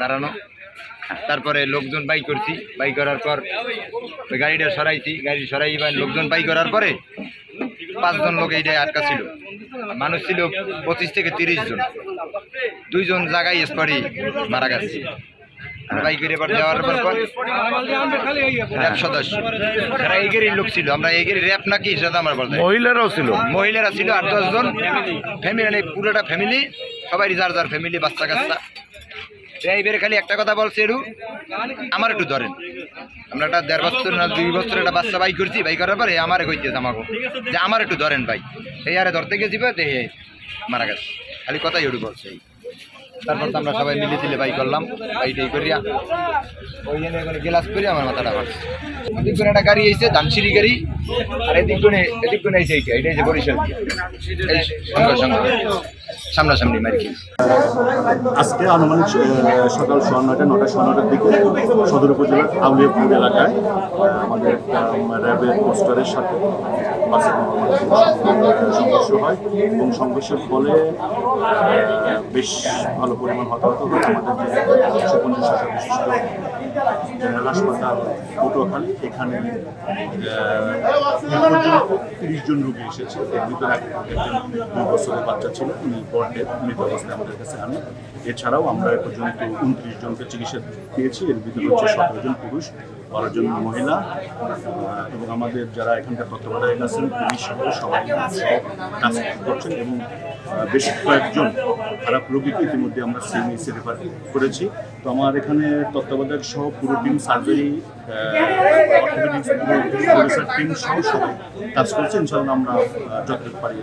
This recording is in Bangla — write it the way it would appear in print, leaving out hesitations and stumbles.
দাঁড়ানো, তারপরে লোকজন বাই করছি, বাই করার পর ওই গাড়িটা সরাইছি, গাড়ি সরাই লোকজন বাই করার পরে 5 জন লোক এইটাই আটকা ছিল। মানুষ ছিল 25 থেকে 30 জন, 2 জন জায়গায় স্পটে মারা গেছে। বাই করে এবার যাওয়ার পর র্যাব সদস্য যারা এই গাড়ির লোক ছিল, আমরা এই গাড়ির র্যাব নাকি সেটা আমার বলতে, মহিলারাও ছিল, মহিলারা ছিল 8-10 জন ফ্যামিলি, পুরোটা ফ্যামিলি, সবাই যার যার ফ্যামিলি, বাচ্চা কাচ্চা। ড্রাইভারে খালি একটা কথা বলছে, একটু আমার একটু ধরেন। আমরা একটা 1.5 বছর না 2 বছর একটা বাচ্চা বাই করছি, বাই করার পরে আমারে কইছে আমাকে যে আমার একটু ধরেন ভাই, এই আরে ধরতে গেছি দেখে মারা গেছে, খালি কথাই একটু বলছে। তারপর তো আমরা সবাই মিলে দিলে বাই করলাম, বাইটাই করিয়া ওই জন্য করে গ্লাস করে আমার মাথাটা মারছে। এদিক করে একটা গাড়ি এসেছে, ধানসিঁড়ি গাড়ি, আর এদিক করে এসে এইটা যে বরিশাল এই সঙ্গে সামনাসামনি মারি। আজকে আনুমানিক সকাল 9:30 দিকে সদর উপজেলার আউলিয়াপুর এলাকায় আমাদের র্যাবের পোস্টারের সাথে বাসের সংঘর্ষ হয় এবং সংঘর্ষের ফলে বেশ ভালো পরিমাণ হতাহত হয়। আমাদের যে 150 শাখা বিশিষ্ট জেনারেল হাসপাতাল পটুয়াখালী, এখানে 30 জন রোগী এসেছে। এর ভিতরে একজন 2 বছরের বাচ্চা ছিল, উনি মৃত অবস্থায় আমাদের কাছে আনে। এছাড়াও আমরা এ পর্যন্ত 29 জনকে চিকিৎসা দিয়েছি। এর ভিতরে হচ্ছে 17 জন পুরুষ, 12 জন মহিলা, এবং আমাদের যারা এখানকার তত্ত্বাবধায়ক আছেন পুলিশ সবাই কাজ করছেন এবং বেশ কয়েকজন খারাপ রোগীকে ইতিমধ্যে আমরা সিএমএইচে রেফার করেছি। তো আমার এখানে তত্ত্বাবধায়ক সহ পুরো টিম, সার্জারি, অর্থোপেডিক্স টিম সহ সবাই কাজ করছে। ইনশাআল্লাহ আমরা যতটুকু পারি